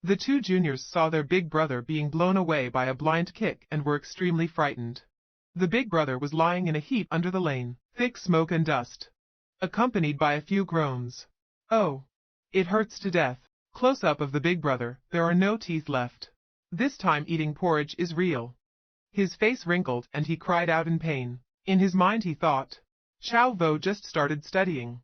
The two juniors saw their big brother being blown away by a blind kick and were extremely frightened. The big brother was lying in a heap under the lane, thick smoke and dust, accompanied by a few groans. Oh, it hurts to death. Close-up of the big brother, there are no teeth left. This time eating porridge is real. His face wrinkled and he cried out in pain. In his mind he thought, Chao Vo just started studying.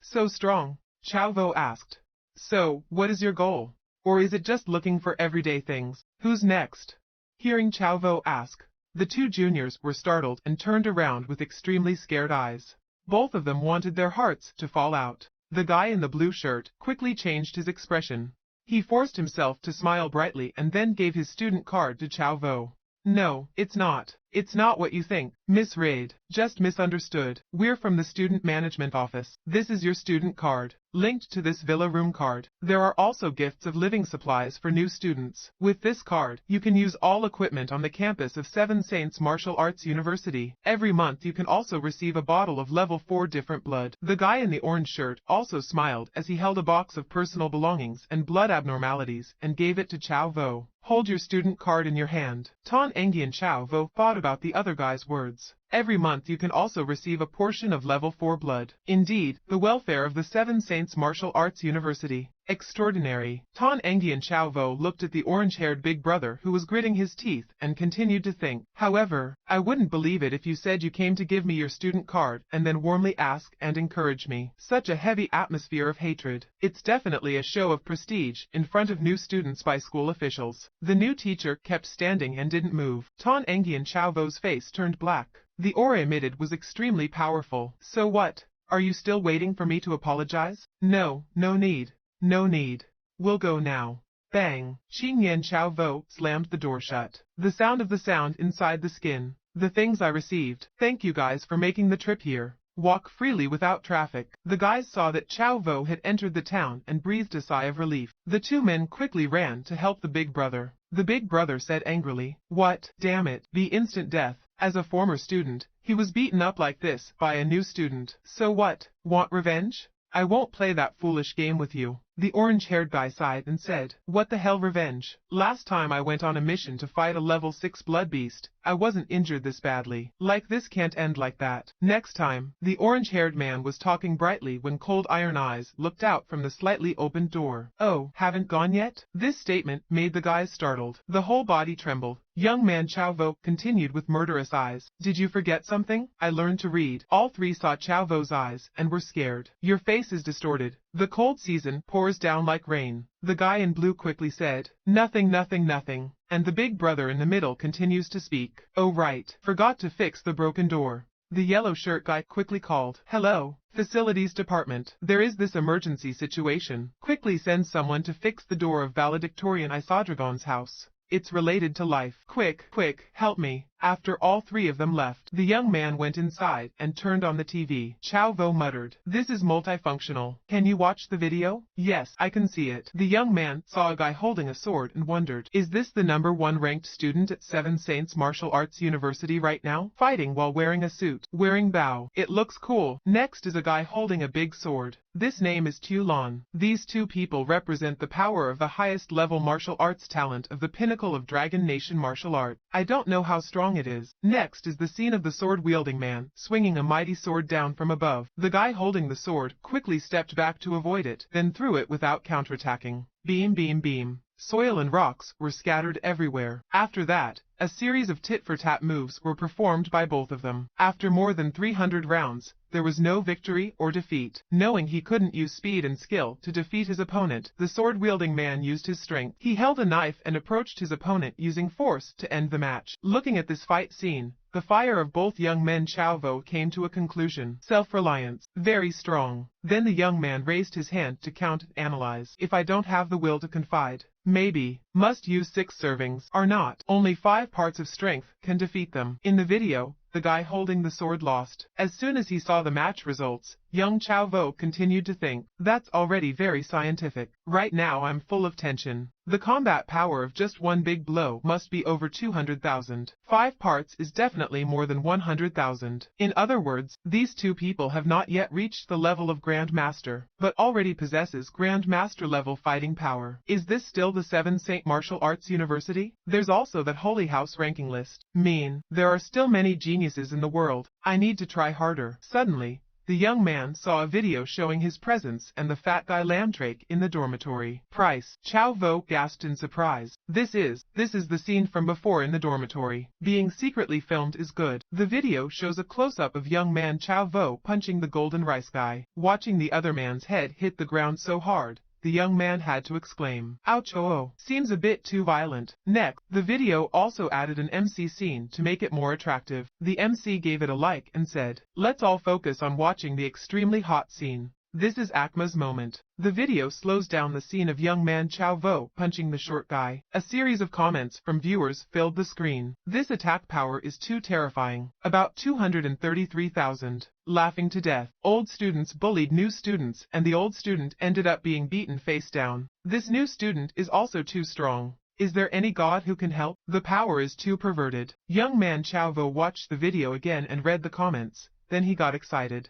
So strong, Chao Vo asked. So, what is your goal? Or is it just looking for everyday things? Who's next? Hearing Chao Vo ask, the two juniors were startled and turned around with extremely scared eyes. Both of them wanted their hearts to fall out. The guy in the blue shirt quickly changed his expression. He forced himself to smile brightly and then gave his student card to Chao Vo. No, it's not. It's not what you think, Miss Raid. Just misunderstood. We're from the student management office. This is your student card. Linked to this villa room card, there are also gifts of living supplies for new students. With this card, you can use all equipment on the campus of Seven Saints Martial Arts University. Every month you can also receive a bottle of level 4 different blood. The guy in the orange shirt also smiled as he held a box of personal belongings and blood abnormalities and gave it to Chao Vo. Hold your student card in your hand. Tan Engi and Chao Vo thought about the other guy's words. Every month you can also receive a portion of level 4 blood. Indeed, the welfare of the Seven Saints Martial Arts University. Extraordinary. Tan Engi and Chao Vo looked at the orange-haired big brother who was gritting his teeth and continued to think. However, I wouldn't believe it if you said you came to give me your student card and then warmly ask and encourage me. Such a heavy atmosphere of hatred. It's definitely a show of prestige in front of new students by school officials. The new teacher kept standing and didn't move. Tan Engi and Chao Vo's face turned black. The aura emitted was extremely powerful. So what? Are you still waiting for me to apologize? No, no need. No need. We'll go now. Bang! Qing Yan Chao Vo slammed the door shut. The sound of the sound inside the skin. The things I received. Thank you guys for making the trip here. Walk freely without traffic. The guys saw that Chao Vo had entered the town and breathed a sigh of relief. The two men quickly ran to help the big brother. The big brother said angrily, What? Damn it. Be instant death. As a former student, he was beaten up like this by a new student. So what? Want revenge? I won't play that foolish game with you. The orange-haired guy sighed and said, What the hell revenge? Last time I went on a mission to fight a level 6 blood beast, I wasn't injured this badly. Like this can't end like that. Next time, the orange-haired man was talking brightly when cold iron eyes looked out from the slightly opened door. Oh, haven't gone yet? This statement made the guys startled. The whole body trembled. Young man Chao Vo continued with murderous eyes. Did you forget something? I learned to read. All three saw Chao Vo's eyes and were scared. Your face is distorted. The cold season pours down like rain. The guy in blue quickly said, Nothing, nothing, nothing. And the big brother in the middle continues to speak. Oh right, forgot to fix the broken door. The yellow shirt guy quickly called. Hello, facilities department. There is this emergency situation. Quickly send someone to fix the door of valedictorian Isadragon's house. It's related to life. Quick, quick, help me. After all three of them left, the young man went inside and turned on the TV. Chao Vo muttered, This is multifunctional. Can you watch the video? Yes, I can see it. The young man saw a guy holding a sword and wondered, Is this the #1 ranked student at Seven Saints Martial Arts University right now? Fighting while wearing a suit. Wearing bow. It looks cool. Next is a guy holding a big sword. This name is Tu Lon. These two people represent the power of the highest level martial arts talent of the pinnacle of Dragon Nation martial art. I don't know how strong it is. Next is the scene of the sword-wielding man, swinging a mighty sword down from above. The guy holding the sword quickly stepped back to avoid it, then threw it without counterattacking. Beam, beam, beam. Soil and rocks were scattered everywhere. After that, a series of tit-for-tat moves were performed by both of them. After more than 300 rounds, there was no victory or defeat. Knowing he couldn't use speed and skill to defeat his opponent, the sword-wielding man used his strength. He held a knife and approached his opponent using force to end the match. Looking at this fight scene, the fire of both young men Chao Vo came to a conclusion. Self-reliance. Very strong. Then the young man raised his hand to count and analyze. If I don't have the will to confide, maybe, must use 6 servings. Or not. Only 5 parts of strength can defeat them. In the video, the guy holding the sword lost. As soon as he saw the match results, young Chao Vo continued to think, That's already very scientific. Right now I'm full of tension. The combat power of just one big blow must be over 200,000. 5 parts is definitely more than 100,000. In other words, these two people have not yet reached the level of Grand Master, but already possesses Grand Master level fighting power. Is this still the 7 Saint Martial Arts University? There's also that Holy House ranking list. There are still many geniuses in the world. I need to try harder. Suddenly, the young man saw a video showing his presence and the fat guy Lamtrake in the dormitory. Price. Chow Vo gasped in surprise. This is the scene from before in the dormitory. Being secretly filmed is good. The video shows a close-up of young man Chow Vo punching the golden rice guy. Watching the other man's head hit the ground so hard, the young man had to exclaim, "Ouch, oh, seems a bit too violent." Next, the video also added an MC scene to make it more attractive. The MC gave it a like and said, "Let's all focus on watching the extremely hot scene. This is Akma's moment." The video slows down the scene of young man Chow Vo punching the short guy. A series of comments from viewers filled the screen. "This attack power is too terrifying. About 233,000. Laughing to death. Old students bullied new students and the old student ended up being beaten face down. This new student is also too strong. Is there any god who can help? The power is too perverted." Young man Chow Vo watched the video again and read the comments. Then he got excited.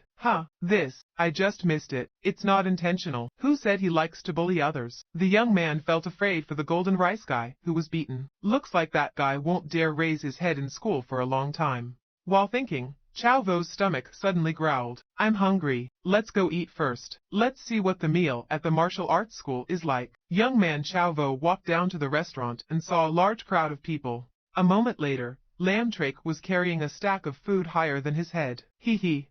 I just missed it. It's not intentional. Who said he likes to bully others?" The young man felt afraid for the golden rice guy, who was beaten. Looks like that guy won't dare raise his head in school for a long time. While thinking, Chow Vo's stomach suddenly growled. "I'm hungry. Let's go eat first. Let's see what the meal at the martial arts school is like." Young man Chow Vo walked down to the restaurant and saw a large crowd of people. A moment later, Lamtrake was carrying a stack of food higher than his head.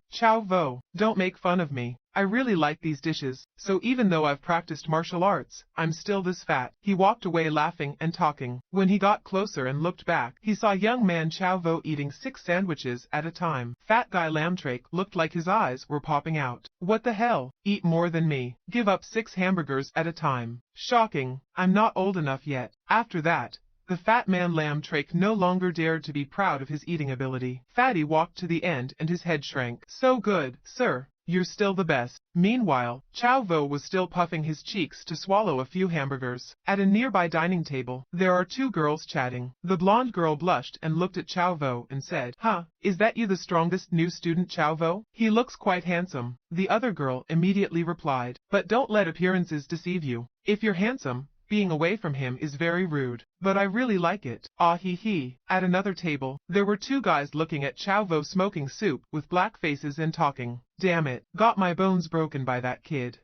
Chow Vo, don't make fun of me. I really like these dishes, so even though I've practiced martial arts, I'm still this fat." He walked away laughing and talking. When he got closer and looked back, he saw young man Chow Vo eating 6 sandwiches at a time. Fat guy Lamtrake looked like his eyes were popping out. "What the hell? Eat more than me. Give up 6 hamburgers at a time. Shocking. I'm not old enough yet." After that, the fat man Lamtrake no longer dared to be proud of his eating ability. Fatty walked to the end and his head shrank. "So good, sir. You're still the best." Meanwhile, Chow Vo was still puffing his cheeks to swallow a few hamburgers. At a nearby dining table, there are 2 girls chatting. The blonde girl blushed and looked at Chow Vo and said, "Is that you, the strongest new student, Chow Vo? He looks quite handsome." The other girl immediately replied, "But don't let appearances deceive you. If you're handsome, being away from him is very rude, but I really like it." At another table, there were 2 guys looking at Chow Vo smoking soup with black faces and talking. "Damn it, got my bones broken by that kid."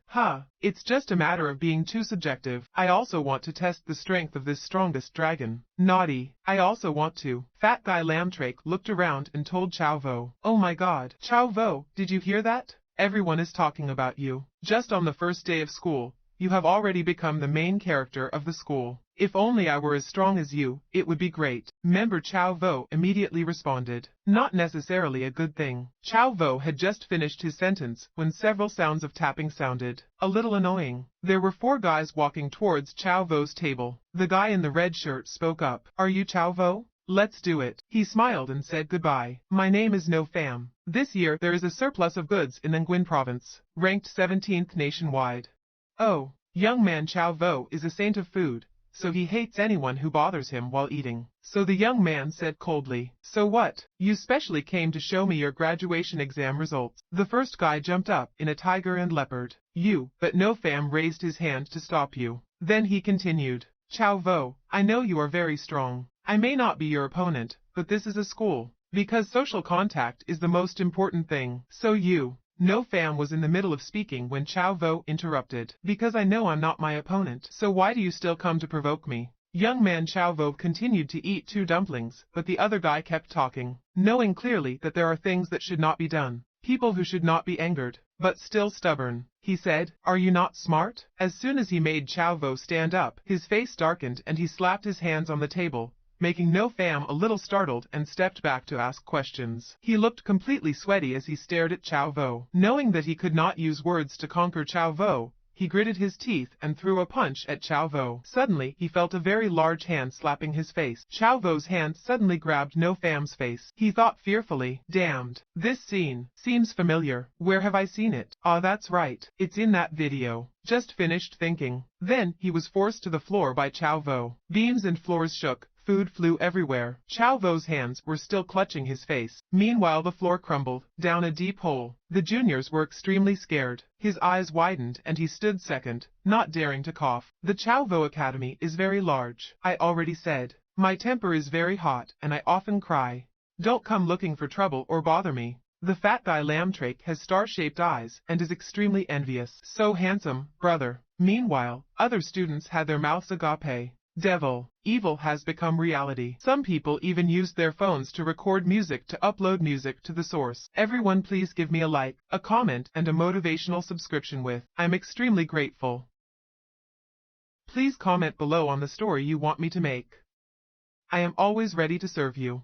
It's just a matter of being too subjective. I also want to test the strength of this strongest dragon. Naughty. I also want to. Fat guy Lamtrake looked around and told Chow Vo, "Oh my god. Chow Vo, did you hear that? Everyone is talking about you. Just on the first day of school, you have already become the main character of the school. If only I were as strong as you, it would be great." Member Chow Vo immediately responded, "Not necessarily a good thing." Chow Vo had just finished his sentence when several sounds of tapping sounded. A little annoying. There were 4 guys walking towards Chow Vo's table. The guy in the red shirt spoke up. "Are you Chow Vo? Let's do it." He smiled and said goodbye. "My name is No Fam. This year there is a surplus of goods in Nguyen province, ranked 17th nationwide. Oh, young man Chow Vo is a saint of food, so he hates anyone who bothers him while eating." So the young man said coldly, "So what? You specially came to show me your graduation exam results?" The first guy jumped up in a tiger and leopard. But No Fam raised his hand to stop you. Then he continued, "Chow Vo, I know you are very strong. I may not be your opponent, but this is a school, because social contact is the most important thing. So No Fam was in the middle of speaking when Chow Vo interrupted. "Because I know I'm not my opponent, so why do you still come to provoke me?" Young man Chow Vo continued to eat 2 dumplings, but the other guy kept talking, knowing clearly that there are things that should not be done, people who should not be angered, but still stubborn. He said, "Are you not smart?" As soon as he made Chow Vo stand up, his face darkened and he slapped his hands on the table, making No Fam a little startled and stepped back to ask questions. He looked completely sweaty as he stared at Chow Vo. Knowing that he could not use words to conquer Chow Vo, he gritted his teeth and threw a punch at Chow Vo. Suddenly, he felt a very large hand slapping his face. Chow Vo's hand suddenly grabbed No Fam's face. He thought fearfully, "Damned. This scene seems familiar. Where have I seen it? That's right. It's in that video." Just finished thinking. Then, he was forced to the floor by Chow Vo. Beams and floors shook. Food flew everywhere. Chow Vo's hands were still clutching his face. Meanwhile the floor crumbled down a deep hole. The juniors were extremely scared. His eyes widened and he stood second, not daring to cough. The Chow Vo Academy is very large. I already said. My temper is very hot and I often cry. Don't come looking for trouble or bother me. The fat guy Lamtrake has star-shaped eyes and is extremely envious. So handsome, brother. Meanwhile, other students had their mouths agape. Devil, evil has become reality. Some people even used their phones to record music to upload music to the source. Everyone please give me a like, a comment and a motivational subscription with. I'm extremely grateful. Please comment below on the story you want me to make. I am always ready to serve you.